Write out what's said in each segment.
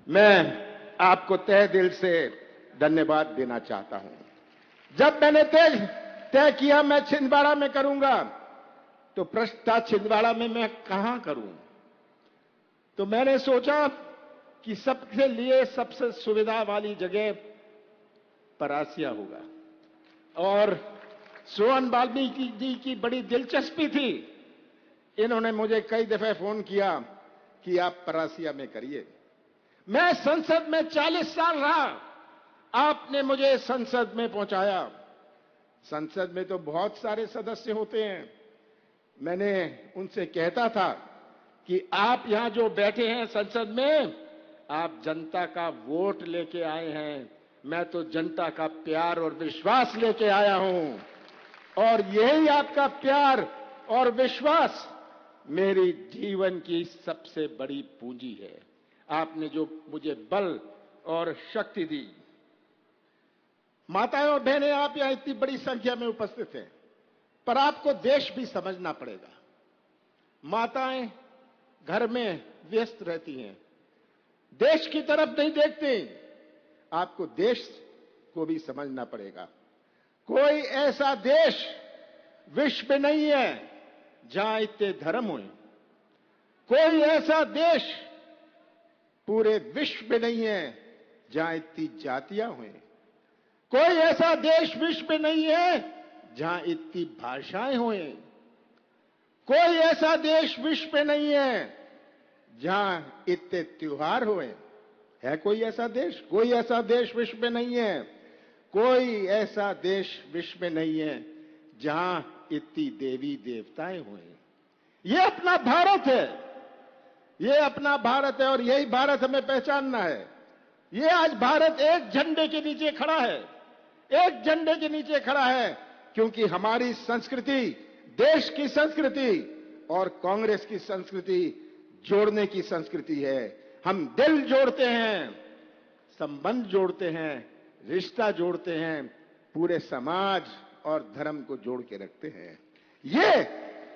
मैं आपको तहे दिल से धन्यवाद देना चाहता हूं। जब मैंने तय किया मैं छिंदवाड़ा में करूंगा, तो प्रश्न था छिंदवाड़ा में मैं कहां करूं। तो मैंने सोचा कि सबके लिए सबसे सुविधा वाली जगह परासिया होगा, और सोहन वाल्मीकि जी की बड़ी दिलचस्पी थी। इन्होंने मुझे कई दफे फोन किया कि आप परासिया में करिए। मैं संसद में 40 साल रहा, आपने मुझे संसद में पहुंचाया। संसद में तो बहुत सारे सदस्य होते हैं। मैंने उनसे कहता था कि आप यहां जो बैठे हैं संसद में, आप जनता का वोट लेके आए हैं। मैं तो जनता का प्यार और विश्वास लेके आया हूं, और यही आपका प्यार और विश्वास मेरी जीवन की सबसे बड़ी पूंजी है। आपने जो मुझे बल और शक्ति दी। माताएं और बहनें, आप यहां इतनी बड़ी संख्या में उपस्थित हैं, पर आपको देश भी समझना पड़ेगा। माताएं घर में व्यस्त रहती हैं, देश की तरफ नहीं देखती। आपको देश को भी समझना पड़ेगा। कोई ऐसा देश विश्व में नहीं है जहां इतने धर्म हुए। कोई ऐसा देश पूरे विश्व में नहीं है जहां इतनी जातियां हुई। कोई ऐसा देश विश्व में नहीं है जहां इतनी भाषाएं हुई। कोई ऐसा देश विश्व में नहीं है जहां इतने त्योहार हुए। है कोई ऐसा देश? कोई ऐसा देश विश्व में नहीं है। कोई ऐसा देश विश्व में नहीं है जहां इतनी देवी देवताएं हुए। ये अपना भारत है, ये अपना भारत है, और यही भारत हमें पहचानना है। ये आज भारत एक झंडे के नीचे खड़ा है, एक झंडे के नीचे खड़ा है, क्योंकि हमारी संस्कृति, देश की संस्कृति और कांग्रेस की संस्कृति जोड़ने की संस्कृति है। हम दिल जोड़ते हैं, संबंध जोड़ते हैं, रिश्ता जोड़ते हैं, पूरे समाज और धर्म को जोड़ के रखते हैं। ये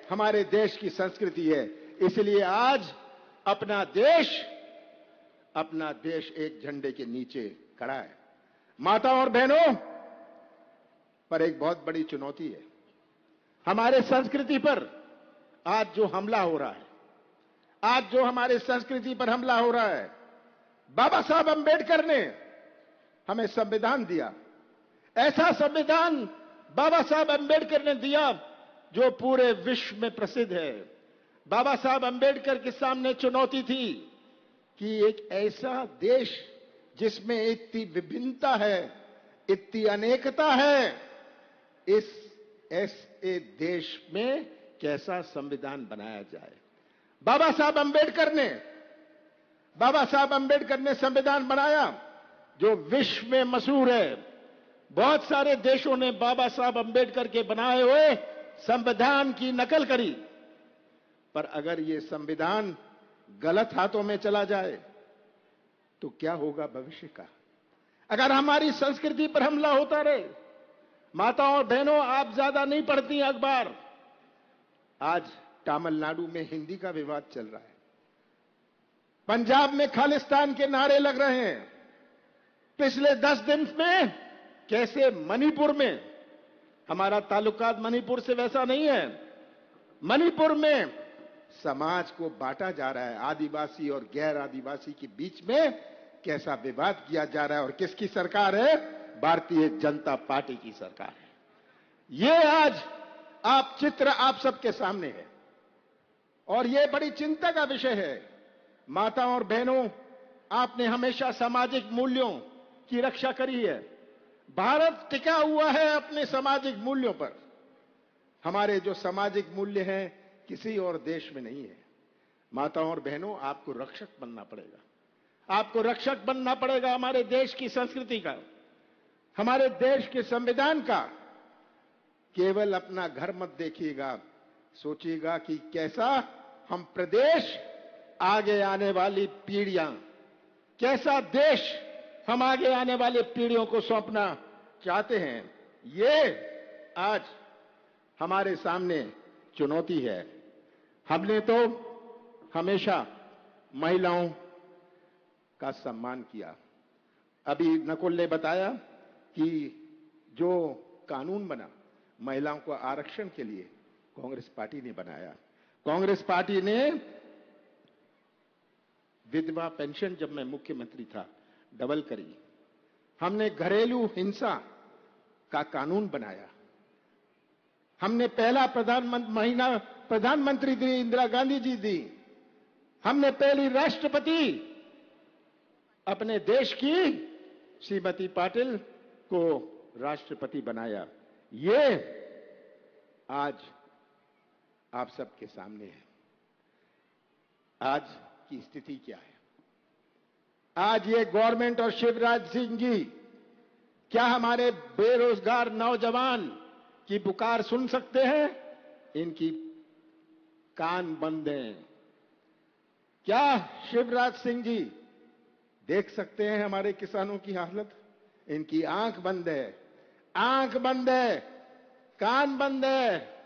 हमारे देश की संस्कृति है। इसलिए आज अपना देश एक झंडे के नीचे खड़ा है। माता और बहनों, पर एक बहुत बड़ी चुनौती है। हमारे संस्कृति पर आज जो हमला हो रहा है, आज जो हमारे संस्कृति पर हमला हो रहा है, बाबा साहब अंबेडकर ने हमें संविधान दिया। ऐसा संविधान बाबा साहब अंबेडकर ने दिया जो पूरे विश्व में प्रसिद्ध है। बाबा साहब अंबेडकर के सामने चुनौती थी कि एक ऐसा देश जिसमें इतनी विभिन्नता है, इतनी अनेकता है, इस ऐसे देश में कैसा संविधान बनाया जाए। बाबा साहब अंबेडकर ने संविधान बनाया जो विश्व में मशहूर है। बहुत सारे देशों ने बाबा साहब अंबेडकर के बनाए हुए संविधान की नकल करी, पर अगर ये संविधान गलत हाथों में चला जाए तो क्या होगा भविष्य का? अगर हमारी संस्कृति पर हमला होता रहे। माताओं और बहनों, आप ज्यादा नहीं पढ़ती अखबार। आज तमिलनाडु में हिंदी का विवाद चल रहा है, पंजाब में खालिस्तान के नारे लग रहे हैं। पिछले 10 दिन में कैसे मणिपुर में, हमारा ताल्लुकात मणिपुर से वैसा नहीं है, मणिपुर में समाज को बांटा जा रहा है। आदिवासी और गैर आदिवासी के बीच में कैसा विवाद किया जा रहा है, और किसकी सरकार है? भारतीय जनता पार्टी की सरकार है। ये आज चित्र आप सबके सामने है, और ये बड़ी चिंता का विषय है। माताओं और बहनों, आपने हमेशा सामाजिक मूल्यों की रक्षा करी है। भारत टिका हुआ है अपने सामाजिक मूल्यों पर। हमारे जो सामाजिक मूल्य हैं किसी और देश में नहीं है। माताओं और बहनों, आपको रक्षक बनना पड़ेगा। आपको रक्षक बनना पड़ेगा हमारे देश की संस्कृति का, हमारे देश के संविधान का। केवल अपना घर मत देखिएगा, सोचिएगा कि कैसा हम प्रदेश, आगे आने वाली पीढ़ियां, कैसा देश हम आगे आने वाली पीढ़ियों को सौंपना चाहते हैं। ये आज हमारे सामने चुनौती है। हमने तो हमेशा महिलाओं का सम्मान किया। अभी नकुल ने बताया कि जो कानून बना महिलाओं को आरक्षण के लिए, कांग्रेस पार्टी ने बनाया। कांग्रेस पार्टी ने विधवा पेंशन जब मैं मुख्यमंत्री था डबल करी। हमने घरेलू हिंसा का कानून बनाया। हमने पहला प्रधानमंत्री दी इंदिरा गांधी जी दी। हमने पहली राष्ट्रपति अपने देश की श्रीमती पाटिल को राष्ट्रपति बनाया। ये आज आप सबके सामने है। आज की स्थिति क्या है? आज ये गवर्नमेंट और शिवराज सिंह जी क्या हमारे बेरोजगार नौजवान की पुकार सुन सकते हैं? इनकी कान बंद हैं। क्या शिवराज सिंह जी देख सकते हैं हमारे किसानों की हालत? इनकी आंख बंद है। आंख बंद है, कान बंद है।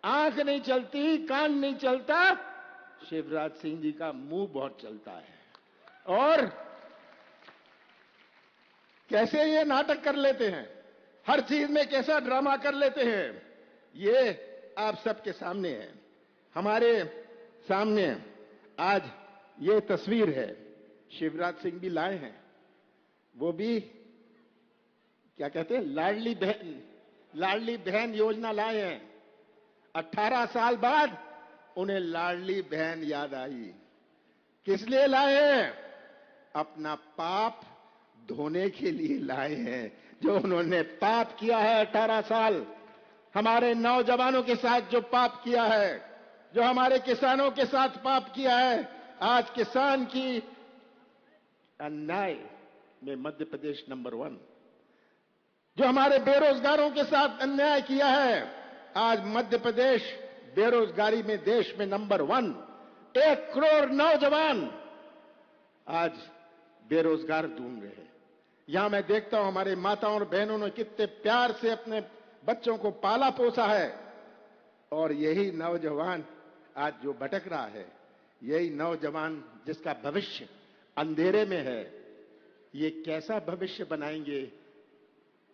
आंख नहीं चलती, कान नहीं चलता, शिवराज सिंह जी का मुंह बहुत चलता है। और कैसे ये नाटक कर लेते हैं, हर चीज में कैसा ड्रामा कर लेते हैं, ये आप सबके सामने है। हमारे सामने आज ये तस्वीर है। शिवराज सिंह भी लाए हैं, वो भी क्या कहते हैं, लाडली बहन योजना लाए हैं। 18 साल बाद उन्हें लाडली बहन याद आई। किस लिए लाए हैं? अपना पाप धोने के लिए लाए हैं। जो उन्होंने पाप किया है 18 साल, हमारे नौजवानों के साथ जो पाप किया है, जो हमारे किसानों के साथ पाप किया है, आज किसान की अन्याय में मध्य प्रदेश नंबर 1। जो हमारे बेरोजगारों के साथ अन्याय किया है, आज मध्य प्रदेश बेरोजगारी में देश में नंबर 1। 1 करोड़ नौजवान आज बेरोजगार ढूंढ रहे हैं। यहां मैं देखता हूं हमारे माताओं और बहनों ने कितने प्यार से अपने बच्चों को पाला पोसा है, और यही नौजवान आज जो भटक रहा है, यही नौजवान जिसका भविष्य अंधेरे में है, ये कैसा भविष्य बनाएंगे?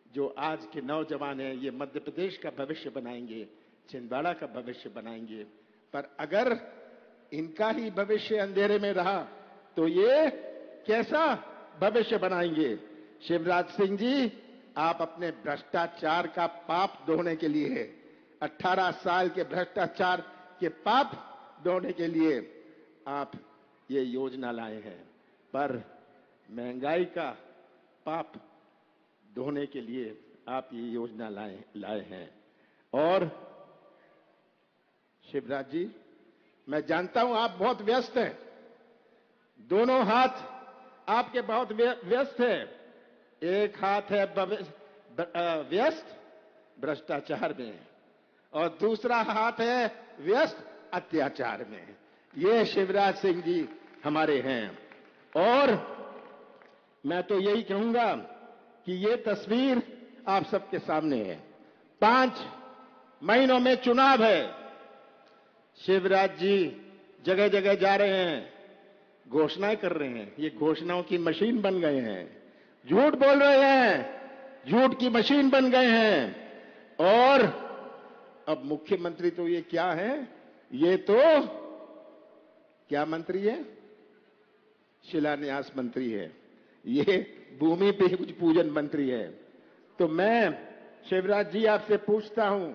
जो आज के नौजवान हैं, ये मध्य प्रदेश का भविष्य बनाएंगे, छिंदवाड़ा का भविष्य बनाएंगे। पर अगर इनका ही भविष्य अंधेरे में रहा तो ये कैसा भविष्य बनाएंगे? शिवराज सिंह जी, आप अपने भ्रष्टाचार का पाप धोने के लिए, 18 साल के भ्रष्टाचार के पाप धोने के लिए आप ये योजना लाए हैं, पर महंगाई का पाप धोने के लिए आप ये योजना लाए हैं। और शिवराज जी, मैं जानता हूं आप बहुत व्यस्त हैं, दोनों हाथ आपके बहुत व्यस्त हैं। एक हाथ है व्यस्त भ्रष्टाचार में, और दूसरा हाथ है व्यस्त अत्याचार में। ये शिवराज सिंह जी हमारे हैं। और मैं तो यही कहूंगा कि ये तस्वीर आप सबके सामने है। 5 महीनों में चुनाव है। शिवराज जी जगह जगह जा रहे हैं, घोषणाएं कर रहे हैं। ये घोषणाओं की मशीन बन गए हैं, झूठ बोल रहे हैं, झूठ की मशीन बन गए हैं। और अब मुख्यमंत्री तो ये क्या है? ये तो क्या मंत्री है? शिलान्यास मंत्री है। ये भूमि पे कुछ पूजन मंत्री है। तो मैं शिवराज जी आपसे पूछता हूं,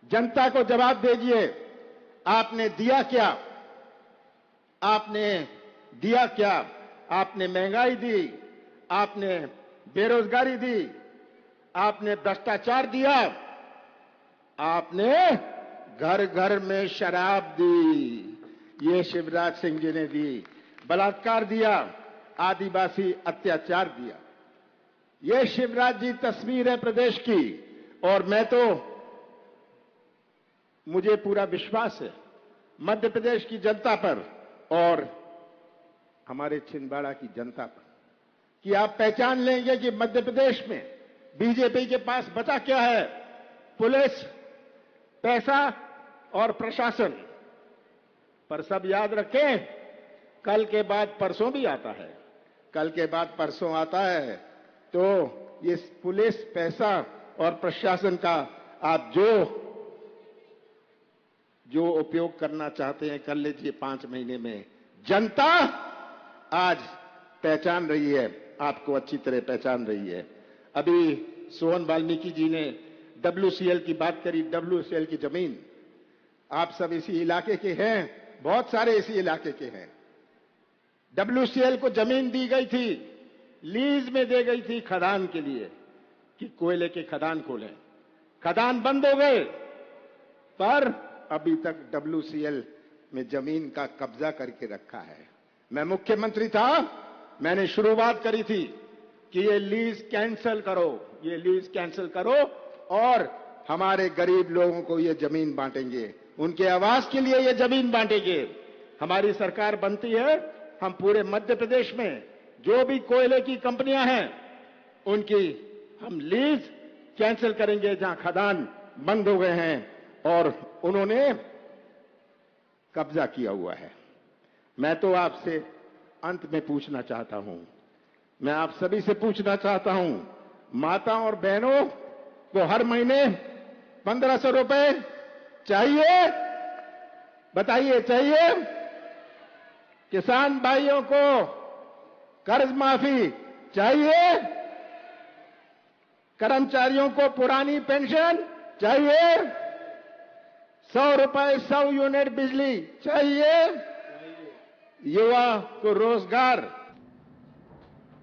जनता को जवाब दीजिए, आपने दिया क्या? आपने दिया क्या? आपने महंगाई दी, आपने बेरोजगारी दी, आपने भ्रष्टाचार दिया, आपने घर घर में शराब दी, ये शिवराज सिंह जी ने दी। बलात्कार दिया, आदिवासी अत्याचार दिया। ये शिवराज जी तस्वीर है प्रदेश की। और मैं तो, मुझे पूरा विश्वास है मध्य प्रदेश की जनता पर और हमारे छिंदवाड़ा की जनता पर कि आप पहचान लेंगे कि मध्य प्रदेश में बीजेपी के पास बचा क्या है? पुलिस, पैसा और प्रशासन। पर सब याद रखें, कल के बाद परसों भी आता है, कल के बाद परसों आता है, तो ये पुलिस पैसा और प्रशासन का आप जो उपयोग करना चाहते हैं कर लीजिए 5 महीने में। जनता आज पहचान रही है, आपको अच्छी तरह पहचान रही है। अभी सोहन वाल्मीकि जी ने WCL की बात करी। WCL की जमीन, आप सब इसी इलाके के हैं, बहुत सारे इसी इलाके के हैं। WCL को जमीन दी गई थी, लीज में दे गई थी खदान के लिए कि कोयले के खदान खोलें। खदान बंद हो गए, पर अभी तक WCL में जमीन का कब्जा करके रखा है। मैं मुख्यमंत्री था, मैंने शुरुआत करी थी कि ये लीज कैंसिल करो, ये लीज कैंसिल करो और हमारे गरीब लोगों को ये जमीन बांटेंगे, उनके आवास के लिए ये जमीन बांटेंगे। हमारी सरकार बनती है, हम पूरे मध्य प्रदेश में जो भी कोयले की कंपनियां हैं उनकी हम लीज कैंसिल करेंगे, जहां खदान बंद हो गए हैं और उन्होंने कब्जा किया हुआ है। मैं तो आपसे अंत में पूछना चाहता हूं, मैं आप सभी से पूछना चाहता हूं, माताओं और बहनों को हर महीने 1500 रुपए चाहिए? बताइए, चाहिए? किसान भाइयों को कर्ज माफी चाहिए? कर्मचारियों को पुरानी पेंशन चाहिए? 100 रुपए 100 यूनिट बिजली चाहिए? युवा को रोजगार